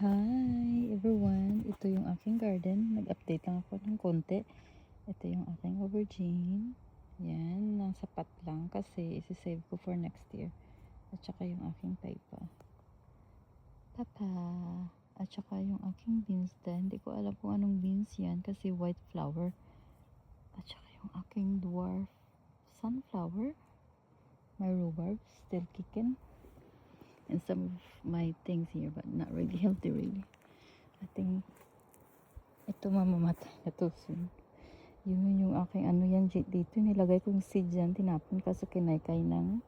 Hi everyone! Ito yung aking garden. Nag-update lang ako ng konti. Ito yung aking aubergine. Yan, nang sapat lang kasi isi-save ko for next year. At saka yung aking papa. At saka yung aking beans din. Hindi ko alam kung anong beans yan kasi white flower. At saka yung aking dwarf sunflower. My rhubarb still kicking. And some of my things here but not really healthy really. I think ito mamamatay na to soon. Yun yung aking ano yan dito. Nilagay ko yung seed dyan. Tinapon kasi kinaykay ng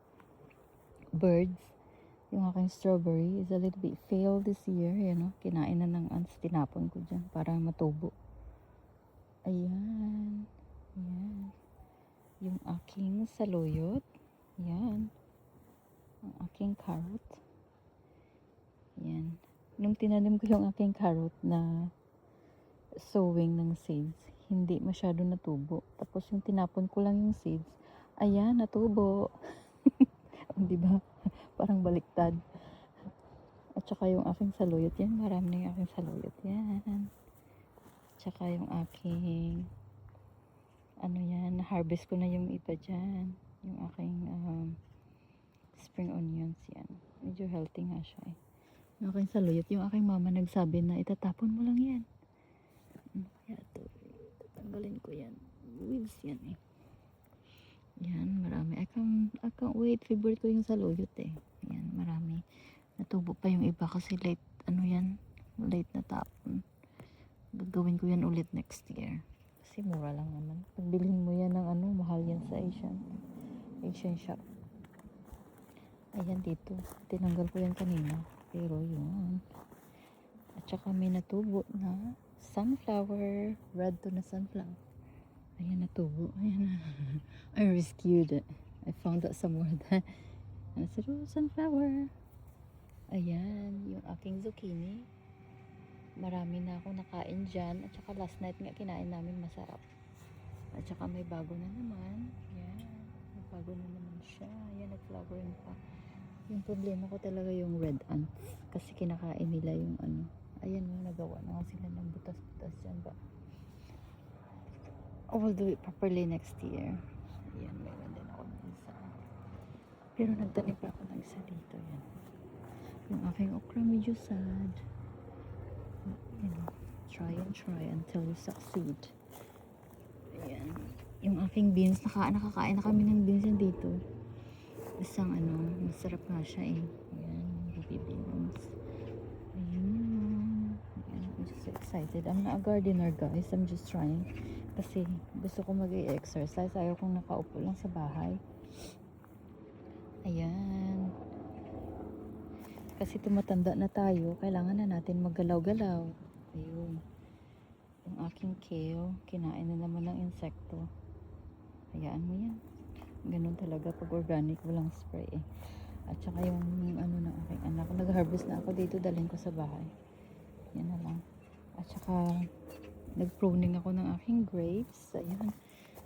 birds. Yung aking strawberry is a little bit failed this year. Yan o. Kinain na ng ants. Tinapon ko dyan para matubo. Ayan. Ayan. Yung aking saluyot. Yan. Ang aking carrot. Yan. Nung tinanim ko yung aking carrot na sowing ng seeds, hindi masyado natubo. Tapos yung tinapon ko lang yung seeds, ayan, natubo. Di ba? Parang baliktad. At saka yung aking saluyot, yan, marami na yung aking saluyot. Yan. At saka yung aking, ano yan, harvest ko na yung iba dyan. Yung aking spring onions, yan. Medyo healthy nga siya eh. Yung aking saluyot, yung aking mama nagsabi na itatapon mo lang yan. Kaya ito, tatanggalin ko yan. Weeds yan eh. Yan, marami. I can't wait. Favorite ko yung saluyot eh. Yan, marami. Natubo pa yung iba kasi late, ano yan, late na tapon. Gagawin ko yan ulit next year. Kasi mura lang naman. Pagbilhin mo yan ng ano, mahal yan sa Asian shop. Ayan dito. Tinanggal ko yan kanina. Pero yun. At saka may natubo na sunflower. Red to na sunflower. Ayan natubo. Ayan. I rescued it. I found out somewhere that I said, oh, sunflower. Ayan. Yung aking zucchini. Marami na ako nakain dyan. At saka last night nga kinain namin masarap. At saka may bago na naman. Ayan. May bago na naman siya. Ayan, nag-flowering pa. Yung problema ko talaga yung red ants. Kasi kinakain nila yung ano. Ayan, nagawa na nga sila ng butas-butas dyan ba. I will do it properly next year. Ayan, mayroon din ako ng isa. Pero nagtanim pa ako ng isa dito. Yan. Yung aking okra medyo sad. But, you know, try until you succeed. Ayan. Yung aking beans, nakakain na kami ng beans yan dito. Isang ano, masarap nga siya eh. Ayan, baby beans. Ayan. Ayan, I'm just excited. I'm not a gardener guys. I'm just trying. Kasi gusto ko mag-exercise. Ayaw kong nakaupo lang sa bahay. Ayan. Kasi tumatanda na tayo. Kailangan na natin maggalaw-galaw. Ayun. Yung aking kale, kinain na naman ng insekto. Hayaan mo yan. Ganun talaga pag organic, walang spray eh. At saka yung ano ng aking anak, nag-harvest na ako dito, dalhin ko sa bahay. Yan na lang. At saka nag-pruning ako ng aking grapes. Ayan.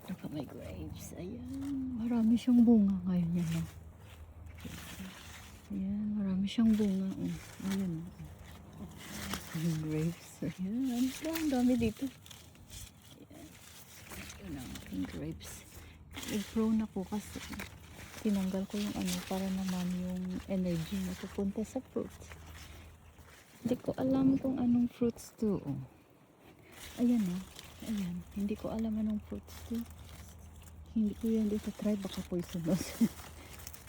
Look at my grapes. Ayan. Marami siyang bunga ngayon yan. Ayan. Marami siyang bunga. Ayan. Yung grapes. Ayan. Ang dami dito. Ayan. Ayan ang aking grapes. Nag-prune ako kasi tinanggal ko yung ano para naman yung energy na pupunta sa fruits. Hindi ko alam kung anong fruits to. Ayan ayan. Hindi ko alam anong fruits to. Hindi ko yan dito try. Baka poisonous.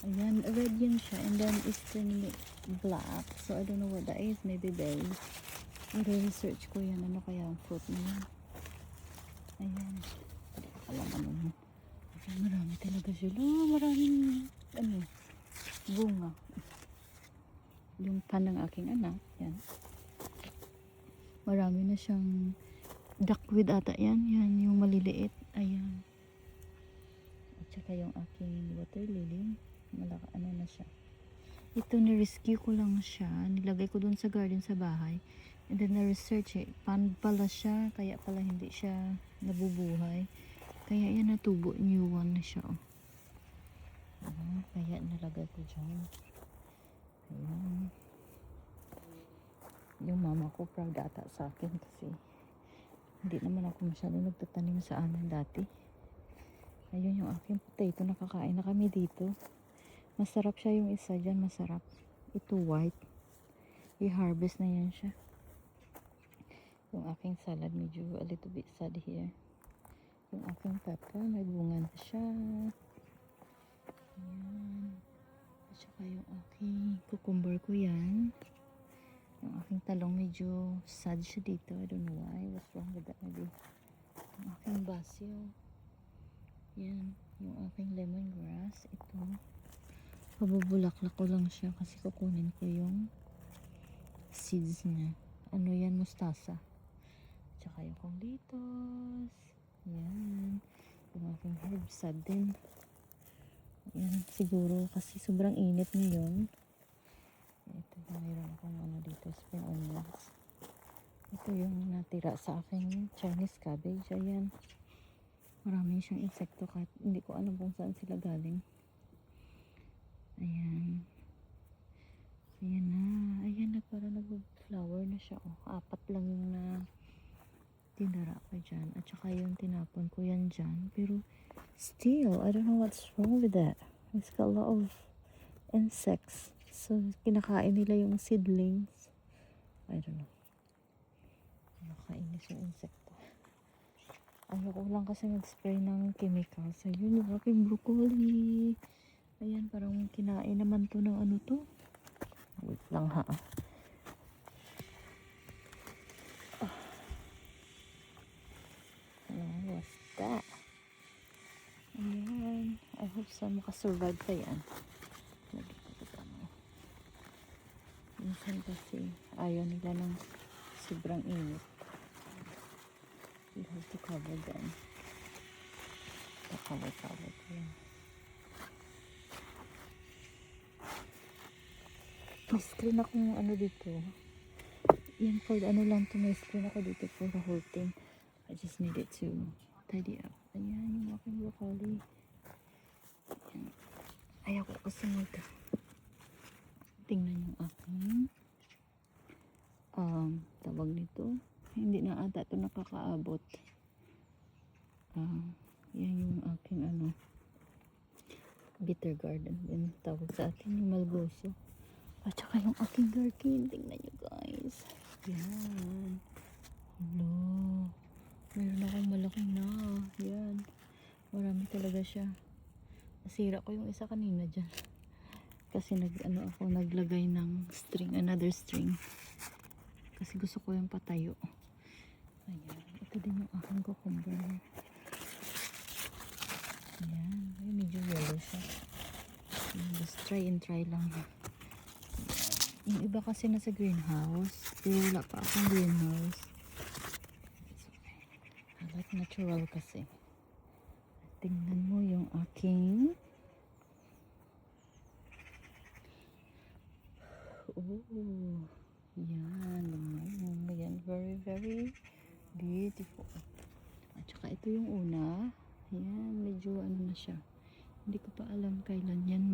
Ayan. Red yan siya. And then it's turning black. So I don't know what that is. Maybe berries. I-research ko yan. Ano kaya ang fruit na yan. Ayan. Hindi ko alam ano. Marami talaga sila. Maraming ano, bunga. Yung pan ng aking anak. Yan. Marami na siyang duckweed ata yan. Yan yung maliliit. Ayan. At saka yung aking water lily. Malaka, ano na siya. Ito ni-rescue ko lang siya. Nilagay ko dun sa garden sa bahay. And then na-research eh. Pan pala siya. Kaya pala hindi siya nabubuhay. Kaya yan natubo, new one na siya. Kaya nalagay ko dyan. Ayan. Yung mama ko proud ata sa akin kasi hindi naman ako masyado nagtatanim sa amin dati. Ayun yung aking potato, nakakain na kami dito. Masarap siya yung isa dyan, masarap. Ito white. I-harvest na yan siya. Yung aking salad medyo a little bit sad here. Yung aking pepper, may bunga na siya. Ayan. At saka yung aking cucumber ko yan. Yung aking talong medyo sad siya dito. I don't know why. What's wrong with that maybe? Yung aking basil. Yan. Yung aking lemongrass. Ito. Pabubulaklak ko lang siya kasi kukunin ko yung seeds niya. Ano yan? Mustasa. Tsaka yung kong litos. Yan. Yung aking herbs sad din. Yan. Siguro kasi sobrang init ngayon. Ito yung mayroon akong ano dito, spring onions. Ito yung natira sa aking Chinese cabbage. Ayan. Marami siyang insekto kahit hindi ko alam kung saan sila galing. Ayan. Ayan na. Ayan na, para nag-flower na siya. Oh, 4 lang yung na tinara ko dyan. At saka yung tinapon ko yan dyan. Pero still, I don't know what's wrong with that. It's got a lot of insects. So, kinakain nila yung seedlings. I don't know. Nakainis yung insekto. Ayoko lang kasi mag-spray ng chemicals. Ayun yung aking broccoli. Ayan, parang kinain naman to ng ano to. Wait lang ha. Ayan, what's that? Ayan. I hope so makasurvive pa yan. Minsan kasi ayaw nila ng sobrang init. You have to cover them. Cover ko yan. May screen akong ano dito. Yan for ano lang to. May screen ako dito for the whole thing. I just needed to tidy up. Ayan yung aking broccoli. Ayan. Ayaw ko kasi tingnan yung aking tawag nito. Hindi na ata ito nakakaabot. Yan yung aking ano bitter garden din tawag sa atin, yung malgoso. At saka yung aking gherkin. Tingnan nyo guys. Yan. Hello. Meron akong malaki na. Yan. Marami talaga siya. Nasira ko yung isa kanina dyan. Kasi naglagay ng string, another string. Kasi gusto ko yung patayo. Ayan. Ito din yung aking cucumber. Ayan. Ay, medyo yellow siya. Ayan. Just try and try lang. Ayan. Yung iba kasi nasa greenhouse. Pero wala pa akong greenhouse. I like natural kasi. Tingnan mo yung aking yan. Yan. Very, very beautiful. At saka ito yung una. Yan. Medyo ano na siya. Hindi ko pa alam kailan yan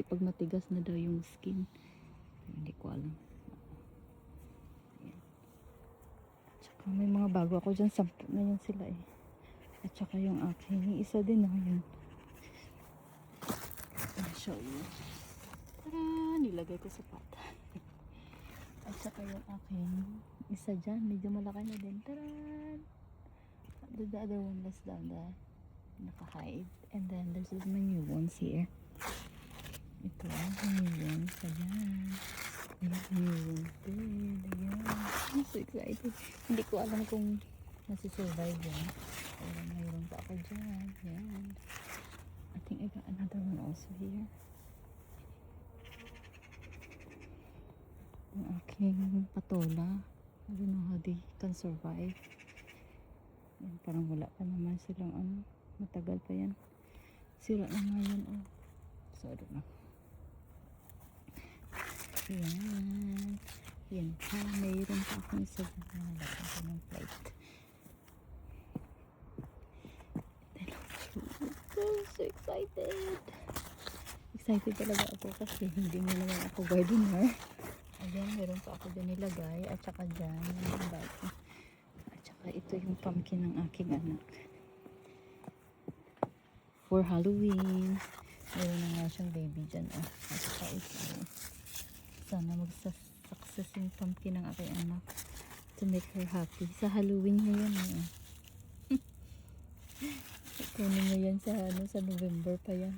pag matigas na daw yung skin. Hindi ko alam. Yan. At saka may mga bago ako dyan. 10 na yan sila eh. At saka yung aking isa din yan. I'll show you. Tara, nilagay ko sa pot. At saka yung aking isa dyan, medyo malaki na din. Tara! The other one was down there. Naka-hide. And then there's my new ones here. Ito, new ones. Ayan. Ayan, new ones din. Ayan. I'm so excited. Hindi ko alam kung nasisurvive yan. Mayroon pa ako dyan. Ayan. I think I got another one also here. Yung aking patola. I don't know how they can survive. Yan, parang wala pa naman silang matagal pa yan. Sira na nga yan. So I don't know. Yan. Yan pa. Mayroon pa akong isa dyan. Nalagyan ko ng plate. I'm so excited. Excited talaga ako kasi hindi mo naman ako gardener. Ayan, ko ako dyan nilagay. At saka dyan, yung bag. At saka ito yung pumpkin ng aking anak. For Halloween. Meron na nga siyang baby dyan. At saka ito. Sana mag-success yung pumpkin ng aking anak. To make her happy. Sa Halloween ngayon. Kunin mo yan sa November pa yan.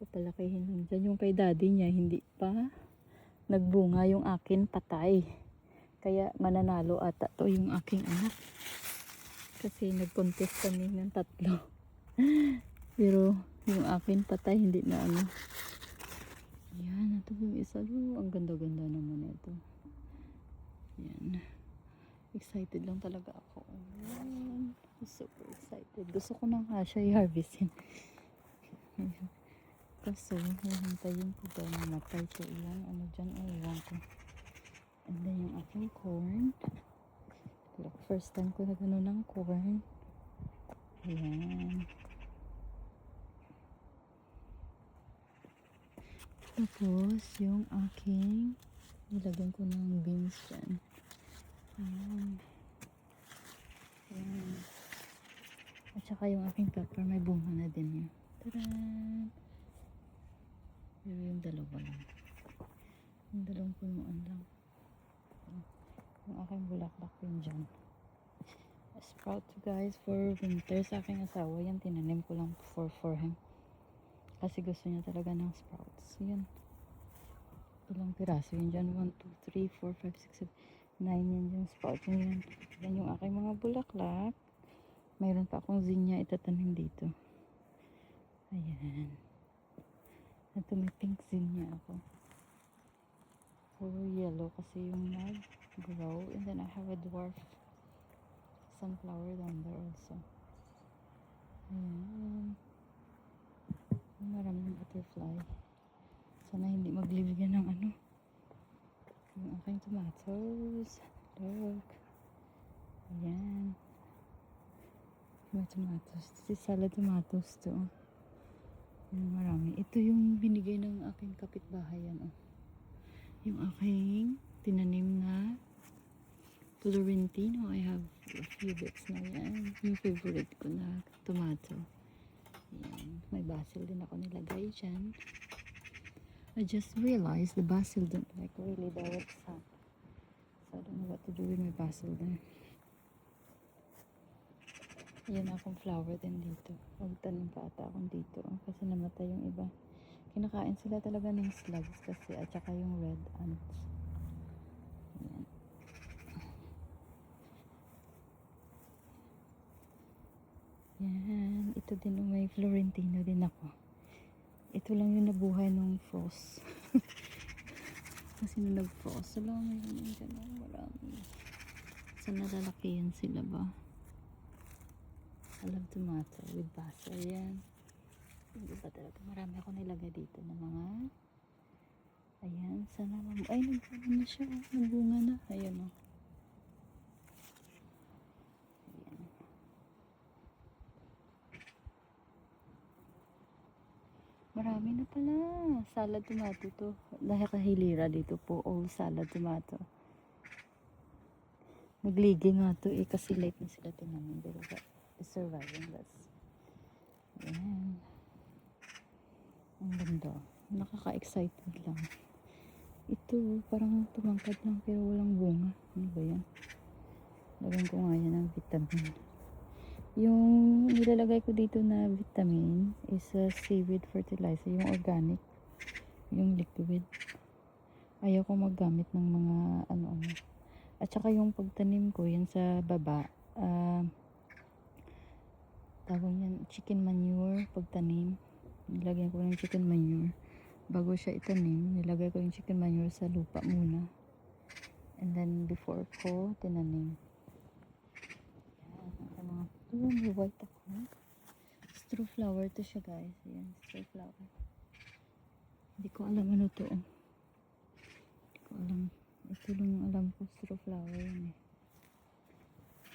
Papalakihin lang dyan. Yung kay daddy niya, hindi pa nagbunga. Yung akin, patay. Kaya mananalo ata to yung aking anak. Kasi nag-contest kami ng 3. Pero yung akin patay, hindi na ano. Yan, ito yung isa. Ang ganda-ganda naman ito. Yan. Excited lang talaga ako. Yan. Super excited. Gusto ko na nga siya i-harvestin. Kaso, hihintayin ko daw na matay ko ilang ano dyan. Ewan ko. And then yung aking corn. Look, first time ko na gano'n ng corn. Ayan. Tapos, yung aking nilagyan ko ng beans dyan. Ayan. Ayan. At saka yung aking pepper, may bunga na din yun. Tadaan! Pero yung dalawa lang. Yung dalawang punuan lang. Yung aking bulaklak yun dyan. Sprout guys for winter sa aking asawa. Yan, tinanim ko lang for him. Kasi gusto niya talaga ng sprouts. Yan. Ilang piraso yun dyan. 1, 2, 3, 4, 5, 6, 7, 9 yan yung sprout. Yan. Yan yung aking mga bulaklak. Mayroon pa akong zinnia itatanim dito. Ayan. Ito may pink zinnia ako. Puro yellow kasi yung nag-grow. And then I have a dwarf sunflower down there also. Ayan. Maraming butterfly. Sana hindi maglibigyan ng ano. Yung aking tomatoes. Look. Ayan. May tomatoes. Si salad tomatoes to. Ayan, marami. Ito yung binigay ng aking kapitbahay yan. Yung aking tinanim na Florentino. I have a few bits na yan. Yung favorite ko na tomato. Ayan. May basil din ako nilagay dyan. I just realized the basil don't like really direct sun. So I don't know what to do with my basil there. Ayan akong flower din dito. Magtanim pa ata akong dito. Kasi namatay yung iba. Kinakain sila talaga ng slugs kasi at saka yung red ants. Ayan. Yan. Ito din may Florentino din ako. Ito lang yung nabuhay nung frost. Kasi nung nag-frost, wala mayroon dyan. Marami. Sana lalakihan sila ba? I love tomato with basil. Yan. Hindi ba talaga? Marami ako nilagay dito ng mga ayan. Sana ay, nagbunga na siya. Nagbunga na. Ayan o. Ayan. Marami na pala. Salad tomato to. Dahil kahilira dito po. All salad tomato. Nagligi nga to eh. Kasi late na sila tinamin. Pero surviving this. Ayan. Ang ganda. Nakaka-excited lang. Ito, parang tumangkad lang pero walang bunga. Ano ba yan? Lagyan ko nga yan ng vitamin. Yung nilalagay ko dito na vitamin is seaweed fertilizer. Yung organic. Yung liquid. Ayaw ko maggamit ng mga ano-ano. At saka yung pagtanim ko, yan sa baba. Tawag yan, chicken manure pagtanim. Nilagyan ko ng chicken manure. Bago siya itanim, nilagay ko yung chicken manure sa lupa muna. And then, before ko tinanim. Yan, may white ako. Straw flower to siya guys. Yan, straw flower. Hindi ko alam ano to. Hindi ko alam. Ito lang yung alam ko, straw flower yan eh.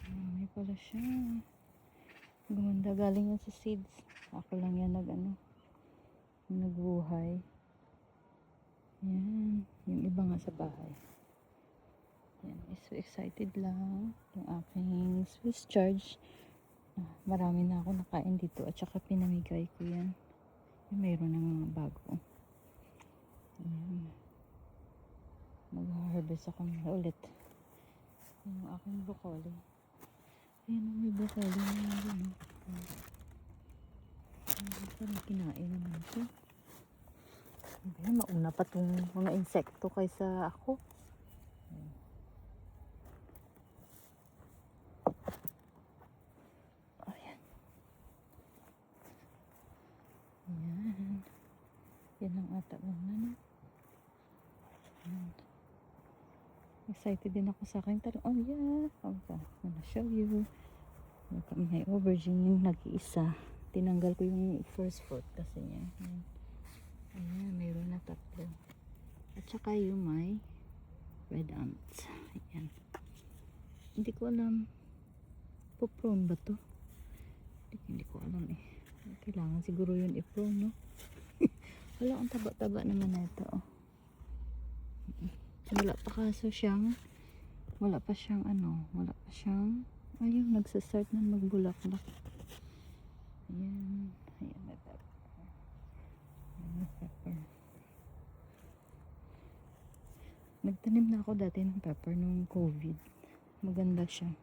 May pala siya. Gumanda, galing yan sa seeds. Ako lang yan nagbuhay. Yan. Yung iba nga sa bahay. Yan, so excited lang yung aking Swiss charge. Marami na ako nakain dito at saka pinamigay ko yan. Mayroon ng mga bago. Ayan. Mag-harvest ako na ulit. Yan yung aking broccoli. Ayan, may broccoli na yun. Parang kinain naman ito. Ayan, mauna pa itong mga insekto kaysa ako. Ayan. Ayan. Yan ang ata muna na. Ayan. Excited din ako sa akin. Oh yeah. Okay. I'm gonna show you. May aubergine yung nag-iisa. Tinanggal ko yung first fruit kasi niya. Ayan. Ayan, mayroon na 3. At saka yung may red ants. Ayan. Hindi ko alam. Puprone ba to? Hindi ko alam eh. Kailangan siguro yun i-prone, no? Wala, ang taba-taba naman na ito. Oh. Wala pa kaso siyang wala pa siyang ayun, nagsastart na magbulaklak. Ayan. Ayan, may pepper. Ayan, may pepper. Nagtanim na ako dati ng pepper nung COVID. Maganda siya.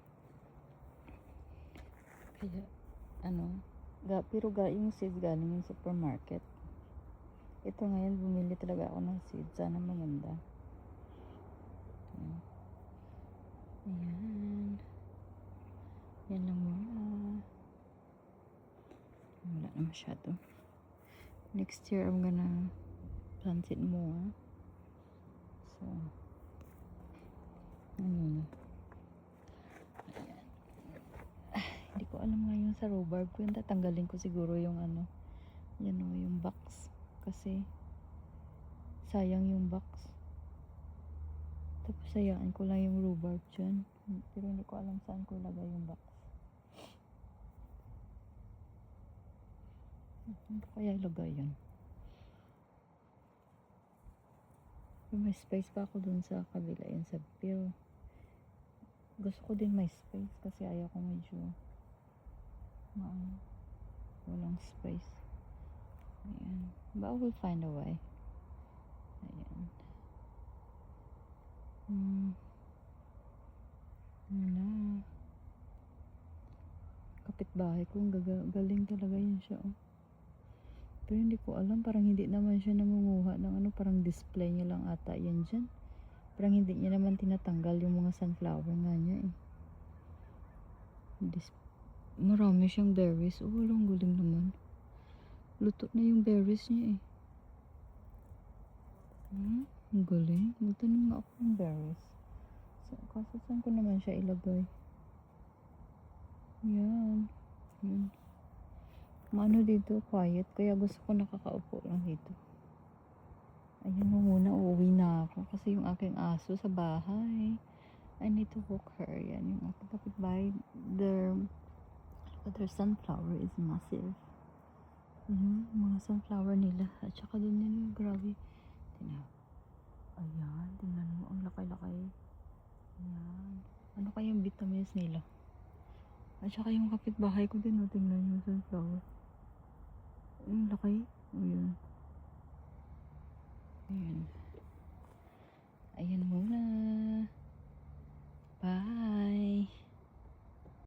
Kaya, pero yung seeds galing yung supermarket. Ito ngayon, bumili talaga ako ng seeds. Sana maganda. Ayan. Yan lang muna. Wala na masyado. Next year, I'm gonna plant it more. So, ayan. Hindi ko alam ngayon sa rhubarb ko. Yung tatanggalin ko siguro yung yan o, yung box. Kasi, sayang yung box. Tapos, sayaan ko lang yung rhubarb dyan. Pero hindi ko alam saan ko lagay yung box. Hindi ko kaya ilagay yun. Pero may space pa ako dun sa kabila yun sa pero gusto ko din may space kasi ayaw ko medyo walang space. Ayan. But I will find a way. Ayan. Wala. Kapitbahay ko, galing talaga yun siya. Oh. Pero hindi ko alam, parang hindi naman siya nangunguha ng parang display niya lang ata yan dyan. Parang hindi niya naman tinatanggal yung mga sunflower nga niya eh. Marami siyang berries. Oh, walang guling naman. Luto na yung berries niya eh. Ang galing. Magtanim nga ako ng berries. Kasi saan ko naman siya ilagay? Yan. Yan. Maano dito, quiet. Kaya gusto ko nakakaupo lang dito. Ayun mo muna, uuwi na ako. Kasi yung aking aso sa bahay. I need to walk her. Yan, yung aking kapitbahay. Their sunflower is massive. Mga sunflower nila. At saka din nila, grabe. Ayan, tingnan mo. Ang laki-laki. Ayan. Ano kayang vitamins nila? At saka yung kapitbahay ko din, tingnan yung sunflower. Yung laki. Ayan. Ayan. Ayan muna. Bye.